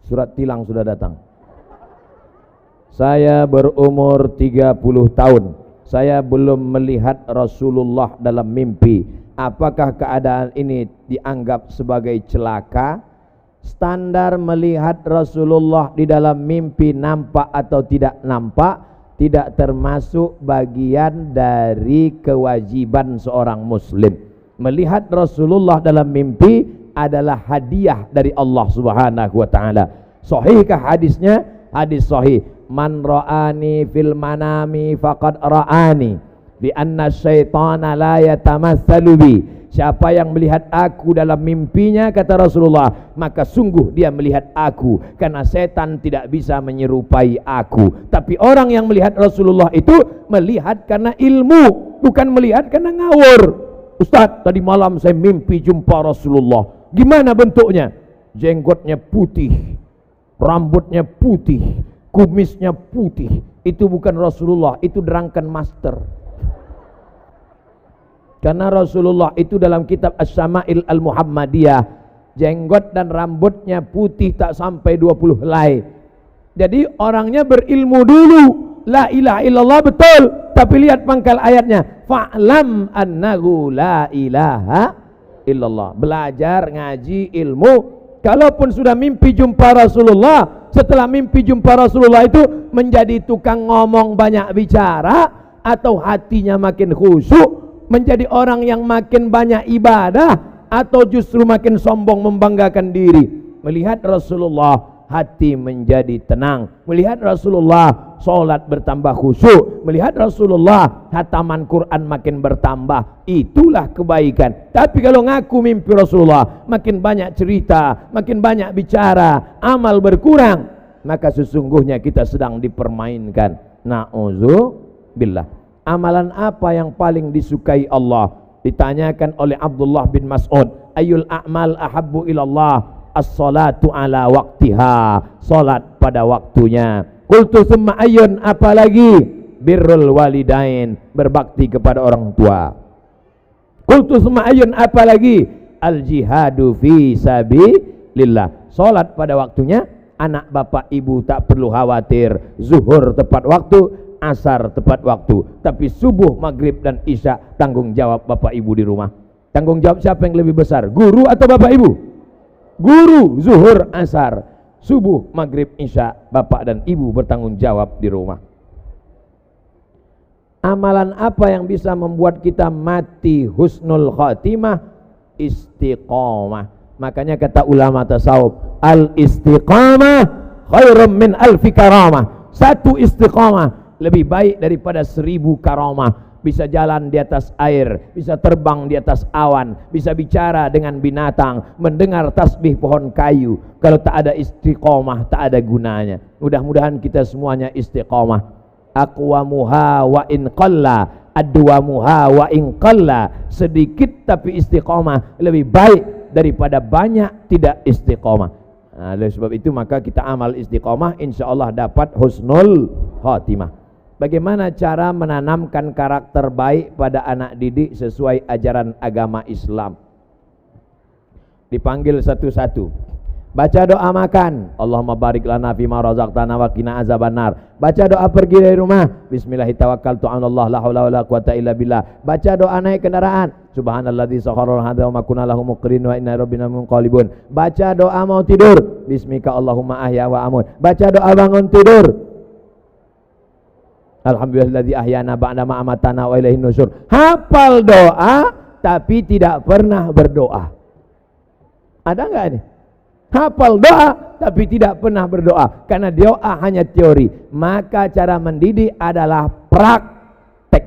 Surat tilang sudah datang. Saya berumur 30 tahun. Saya belum melihat Rasulullah dalam mimpi. Apakah keadaan ini dianggap sebagai celaka? Standar melihat Rasulullah di dalam mimpi nampak atau tidak nampak tidak termasuk bagian dari kewajiban seorang muslim. Melihat Rasulullah dalam mimpi adalah hadiah dari Allah Subhanahu wa taala. Sahihkah hadisnya? Hadis sahih. Man ra'ani fil manami faqad ra'ani bi anna syaitana la yatamatsalu bi. Siapa yang melihat aku dalam mimpinya, kata Rasulullah, maka sungguh dia melihat aku, karena setan tidak bisa menyerupai aku. Tapi orang yang melihat Rasulullah itu melihat karena ilmu, bukan melihat karena ngawur. Ustaz, tadi malam saya mimpi jumpa Rasulullah. Gimana bentuknya? Jenggotnya putih, rambutnya putih, kumisnya putih. Itu bukan Rasulullah, itu drunken master. Karena Rasulullah itu dalam kitab As-Syama'il Al-Muhammadiyah, jenggot dan rambutnya putih tak sampai 20 helai. Jadi orangnya berilmu dulu, la ilaha illallah betul, tapi lihat pangkal ayatnya, fa'lam annahu la ilaha illallah. Belajar ngaji ilmu. Kalaupun sudah mimpi jumpa Rasulullah, setelah mimpi jumpa Rasulullah itu menjadi tukang ngomong banyak bicara, atau hatinya makin khusyuk, menjadi orang yang makin banyak ibadah, atau justru makin sombong membanggakan diri. Melihat Rasulullah hati menjadi tenang, melihat Rasulullah sholat bertambah khusyuk, melihat Rasulullah hataman Quran makin bertambah, itulah kebaikan. Tapi kalau ngaku mimpi Rasulullah, makin banyak cerita, makin banyak bicara, amal berkurang, maka sesungguhnya kita sedang dipermainkan. Na'udzubillah. Amalan apa yang paling disukai Allah? Ditanyakan oleh Abdullah bin Mas'ud, ayul a'mal ahabbu ilallah? As-salatu ala waktiha, salat pada waktunya. Qultu summa ayyun, apalagi? Birrul walidain, berbakti kepada orang tua. Qultu summa ayyun, apalagi? Al jihadu fi sabilillah, salat pada waktunya. Anak bapak ibu tak perlu khawatir, zuhur tepat waktu, asar tepat waktu. Tapi subuh, maghrib dan isya tanggung jawab bapak ibu di rumah. Tanggung jawab siapa yang lebih besar, guru atau bapak ibu? Guru. Zuhur, asar, subuh, maghrib, isya, bapak dan ibu bertanggung jawab di rumah. Amalan apa yang bisa membuat kita mati husnul khatimah? Istiqamah. Makanya kata ulama tasawuf, al istiqamah khairum min alfi karamah. Satu istiqamah lebih baik daripada 1000 karamah. Bisa jalan di atas air, bisa terbang di atas awan, bisa bicara dengan binatang, mendengar tasbih pohon kayu. Kalau tak ada istiqamah, tak ada gunanya. Mudah-mudahan kita semuanya istiqamah. Aqwamuha wa in qalla, adwamuha wa in qalla. Sedikit tapi istiqamah lebih baik daripada banyak tidak istiqamah. Nah, oleh sebab itu maka kita amal istiqamah, insyaallah dapat husnul khatimah. Bagaimana cara menanamkan karakter baik pada anak didik sesuai ajaran agama Islam? Dipanggil satu-satu. Baca doa makan, Allahumma barik lana fima razaqtana wa qina azabannar. Baca doa pergi dari rumah, bismillahirrahmanirrahim, tawakkaltu 'ala Allah, la haula wala quwata illa billah. Baca doa naik kendaraan, subhanalladzi sakhkhara lana ma kunna lahu muqrin wa inna rabbina munqalibun. Baca doa mau tidur, bismika Allahumma ahya wa amut. Baca doa bangun tidur, alhamdulillahilladzi ahyana ba'da ma amatana wa ilaihin nusyur. Hafal doa tapi tidak pernah berdoa. Ada enggak ini? Hafal doa tapi tidak pernah berdoa, karena doa hanya teori. Maka cara mendidik adalah praktek,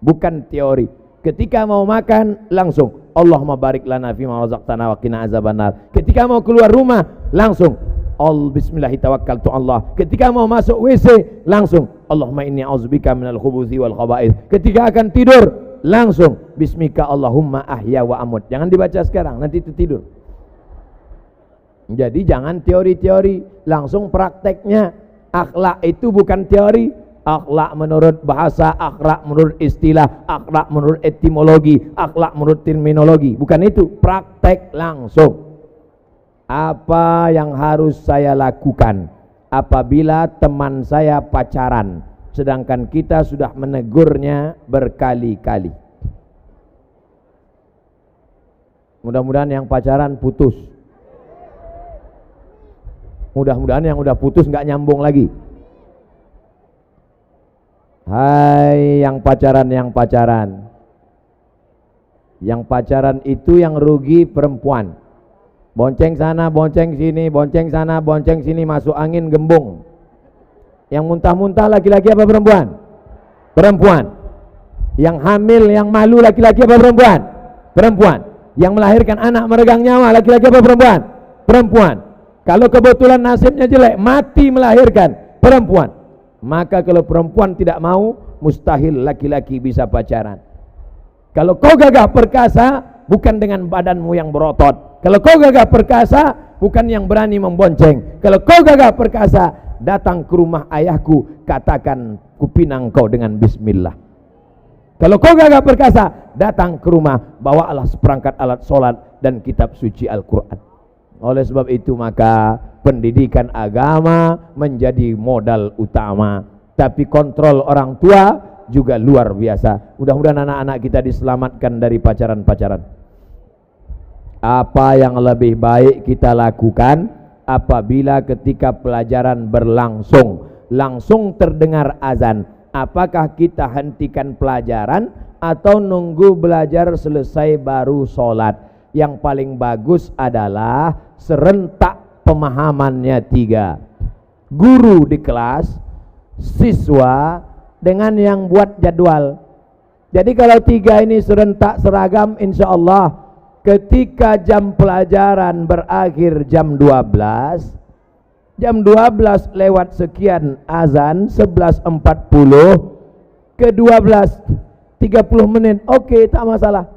bukan teori. Ketika mau makan langsung Allahumma barik lana fima razaqtana wa qina azabannar. Ketika mau keluar rumah langsung bismillahirrahmanirrahim, Allah. Ketika mau masuk WC langsung Allahumma inni a'udzubika minal khubuthi wal khaba'ith. Ketika akan tidur langsung bismika Allahumma ahya wa amut. Jangan dibaca sekarang, nanti itu tidur. Jadi jangan teori-teori, langsung prakteknya. Akhlak itu bukan teori. Akhlak menurut bahasa, akhlak menurut istilah, akhlak menurut etimologi, akhlak menurut terminologi. Bukan itu, praktek langsung. Apa yang harus saya lakukan apabila teman saya pacaran, sedangkan kita sudah menegurnya berkali-kali? Mudah-mudahan yang pacaran putus. Mudah-mudahan yang udah putus nggak nyambung lagi. Hai yang pacaran, yang pacaran itu yang rugi perempuan. Bonceng sana, bonceng sini, bonceng sana, bonceng sini, masuk angin gembung. Yang muntah-muntah laki-laki apa perempuan? Perempuan. Yang hamil, yang malu laki-laki apa perempuan? Perempuan. Yang melahirkan anak meregang nyawa laki-laki apa perempuan? Perempuan. Kalau kebetulan nasibnya jelek, mati melahirkan, perempuan. Maka kalau perempuan tidak mau, mustahil laki-laki bisa pacaran. Kalau kau gagah perkasa, bukan dengan badanmu yang berotot. Kalau kau gagah perkasa, bukan yang berani membonceng. Kalau kau gagah perkasa, datang ke rumah ayahku, katakan kupinang kau dengan bismillah. Kalau kau gagah perkasa, datang ke rumah, bawalah seperangkat alat sholat dan kitab suci Al-Quran. Oleh sebab itu maka pendidikan agama menjadi modal utama. Tapi kontrol orang tua juga luar biasa. Mudah-mudahan anak-anak kita diselamatkan dari pacaran-pacaran. Apa yang lebih baik kita lakukan apabila ketika pelajaran berlangsung, langsung terdengar azan? Apakah kita hentikan pelajaran atau nunggu belajar selesai baru sholat? Yang paling bagus adalah serentak pemahamannya 3. Guru di kelas, siswa, dengan yang buat jadwal. Jadi kalau 3 ini serentak seragam, insya Allah ketika jam pelajaran berakhir jam 12, jam 12 lewat sekian azan 11.40 ke 12 30 menit, oke, tak masalah.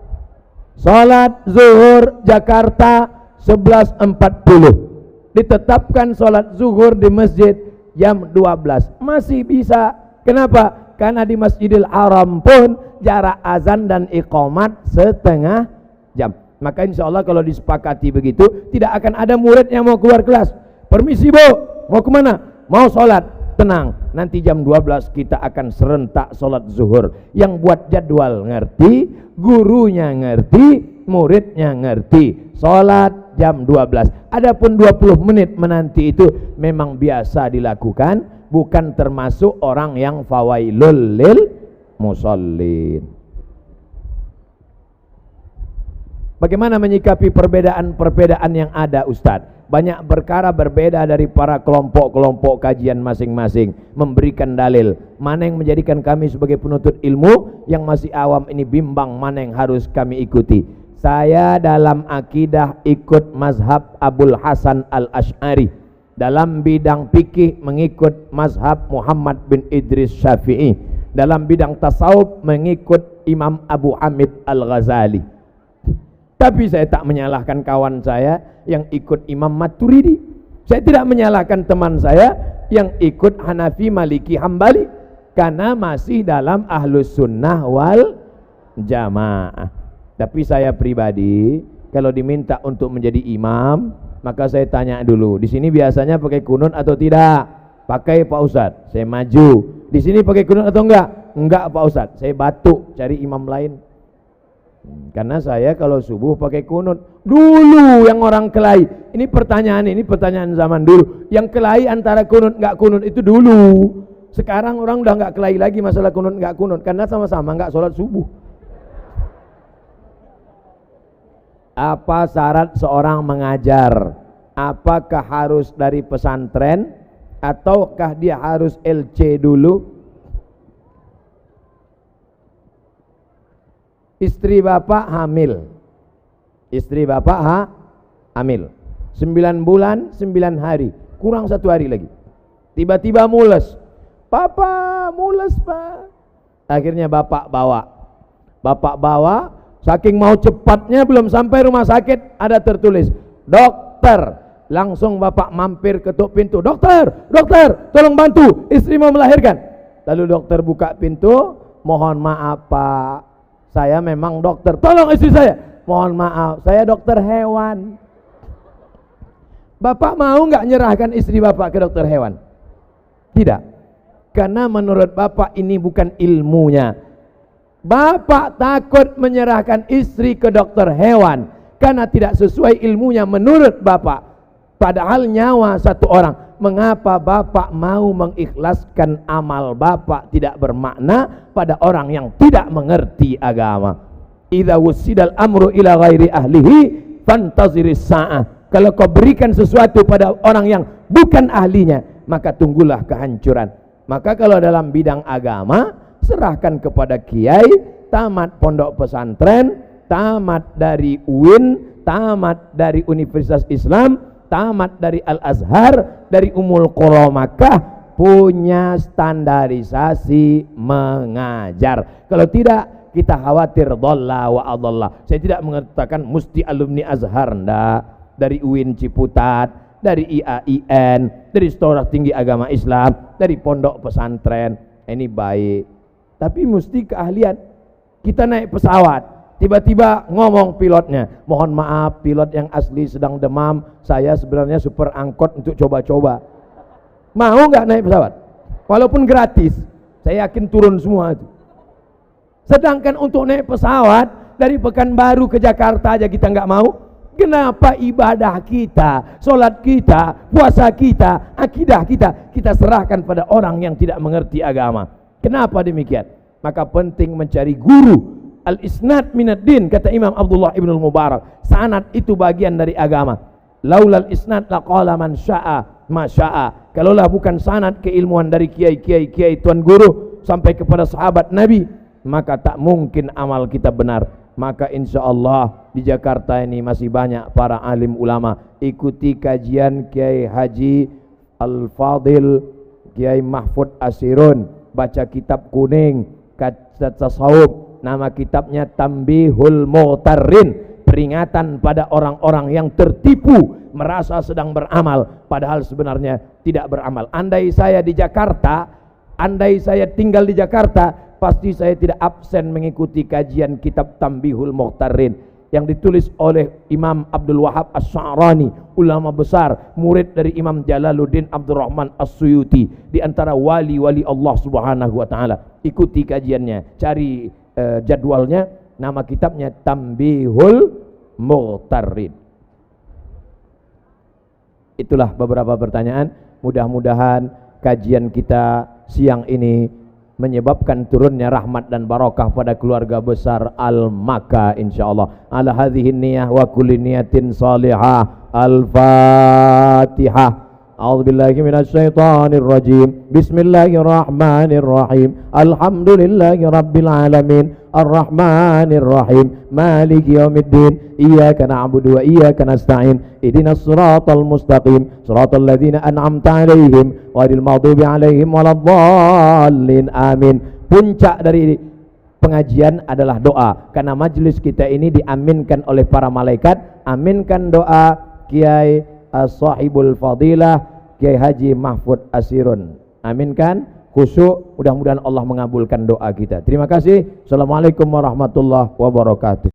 Salat zuhur Jakarta 11.40, ditetapkan salat zuhur di masjid jam 12, masih bisa. Kenapa? Karena di Masjidil Haram pun jarak azan dan iqamat setengah jam. Maka insya Allah kalau disepakati begitu, tidak akan ada murid yang mau keluar kelas. Permisi bu, mau kemana? Mau sholat. Tenang, nanti jam 12 kita akan serentak sholat zuhur. Yang buat jadwal ngerti, gurunya ngerti, muridnya ngerti. Sholat jam 12. Adapun 20 menit menanti itu memang biasa dilakukan, bukan termasuk orang yang fawailul lil musallin. Bagaimana menyikapi perbedaan-perbedaan yang ada, Ustadz? Banyak perkara berbeda dari para kelompok-kelompok kajian masing-masing, memberikan dalil. Mana yang menjadikan kami sebagai penuntut ilmu yang masih awam ini bimbang mana yang harus kami ikuti. Saya dalam akidah ikut mazhab Abul Hasan Al-Ash'ari. Dalam bidang fikih mengikut mazhab Muhammad bin Idris Syafi'i. Dalam bidang tasawuf mengikut Imam Abu Hamid Al-Ghazali. Tapi saya tak menyalahkan kawan saya yang ikut Imam Maturidi. Saya tidak menyalahkan teman saya yang ikut Hanafi, Maliki, Hambali, karena masih dalam Ahlus Sunnah wal Jamaah. Tapi saya pribadi kalau diminta untuk menjadi imam, maka saya tanya dulu, di sini biasanya pakai kunut atau tidak? Pakai Pak Ustadz, saya maju. Di sini pakai kunut atau enggak? Enggak Pak Ustadz, saya batuk cari imam lain. Karena saya kalau subuh pakai kunut. Dulu yang orang kelahi, ini pertanyaan zaman dulu. Yang kelahi antara kunut enggak kunut itu dulu. Sekarang orang udah enggak kelahi lagi masalah kunut enggak kunut, karena sama-sama enggak sholat subuh. Apa syarat seorang mengajar? Apakah harus dari pesantren ataukah dia harus LC dulu? Istri bapak hamil. Istri bapak hamil. 9 bulan 9 hari, kurang 1 hari lagi. Tiba-tiba mules. Papa mules pak. Akhirnya bapak bawa. Saking mau cepatnya belum sampai rumah sakit ada tertulis dokter. Langsung bapak mampir ketuk pintu. Dokter, tolong bantu, istri mau melahirkan. Lalu dokter buka pintu. Mohon maaf pak, saya memang dokter. Tolong istri saya. Mohon maaf, saya dokter hewan. Bapak mau nggak nyerahkan istri bapak ke dokter hewan? Tidak. Karena menurut bapak ini bukan ilmunya. Bapak takut menyerahkan istri ke dokter hewan karena tidak sesuai ilmunya menurut bapak. Padahal nyawa satu orang. Mengapa bapak mau mengikhlaskan amal bapak tidak bermakna pada orang yang tidak mengerti agama? Idza wusidal amru ila ghairi ahlihi fantaziris sa'ah. Kalau kau berikan sesuatu pada orang yang bukan ahlinya, maka tunggulah kehancuran. Maka kalau dalam bidang agama, serahkan kepada kiai, tamat pondok pesantren, tamat dari UIN, tamat dari Universitas Islam, tamat dari Al-Azhar, dari Ummul Qura Makkah, punya standarisasi mengajar. Kalau tidak, kita khawatir dhalla wa adalla. Saya tidak mengatakan mesti alumni Azhar, enggak. Dari UIN Ciputat, dari IAIN, dari Sekolah Tinggi Agama Islam, dari pondok pesantren. Ini baik, tapi mesti keahlian. Kita naik pesawat, tiba-tiba ngomong pilotnya, mohon maaf pilot yang asli sedang demam, saya sebenarnya super angkot untuk coba-coba. Mau nggak naik pesawat? Walaupun gratis, saya yakin turun semua itu. Sedangkan untuk naik pesawat dari Pekanbaru ke Jakarta aja kita nggak mau. Kenapa ibadah kita, solat kita, puasa kita, akidah kita serahkan pada orang yang tidak mengerti agama? Kenapa demikian? Maka penting mencari guru. Al-isnad minad din, kata Imam Abdullah ibn al-Mubarak. Sanad itu bagian dari agama. Laulal isnad laqala man sya'a ma sya'a. Kalaulah bukan sanad, keilmuan dari kiai tuan guru sampai kepada sahabat Nabi, maka tak mungkin amal kita benar. Maka insya Allah di Jakarta ini masih banyak para alim ulama. Ikuti kajian Kiai Haji Al-Fadil, Kiai Mahfud Asirun, baca kitab kuning, kaca tasawuf, nama kitabnya Tambihul Mughtarrin, peringatan pada orang-orang yang tertipu merasa sedang beramal padahal sebenarnya tidak beramal. Andai saya di Jakarta, andai saya tinggal di Jakarta, pasti saya tidak absen mengikuti kajian kitab Tambihul Mughtarrin yang ditulis oleh Imam Abdul Wahab As-Sa'rani, ulama besar, murid dari Imam Jalaluddin Abdurrahman As-Suyuti, di antara wali-wali Allah Subhanahu wa taala. Ikuti kajiannya, cari jadwalnya, nama kitabnya Tambihul Mughtarrin. Itulah beberapa pertanyaan. Mudah-mudahan kajian kita siang ini menyebabkan turunnya rahmat dan barakah pada keluarga besar Al-Makkah insyaallah. Ala hadhihi niyah wa kulli niyatin salihah. Al-Fatihah. A'udzubillahi minasyaitonir rajim. Bismillahirrahmanirrahim. Alhamdulillahi rabbil alamin. Ar-Rahmanir Rahim. Maliki yaumiddin. Iyyaka na'budu wa iyyaka nasta'in. Ihdinas siratal mustaqim. Siratal ladzina an'amta 'alaihim ghairil maghdubi 'alaihim waladdallin. Amin. Puncak dari pengajian adalah doa, karena majelis kita ini diaminkan oleh para malaikat. Aminkan doa Kiai As-Sahibul Fadilah Kiai Haji Mahfud Asirun. Aminkan. Khusyuk, mudah-mudahan Allah mengabulkan doa kita. Terima kasih. Assalamualaikum warahmatullahi wabarakatuh.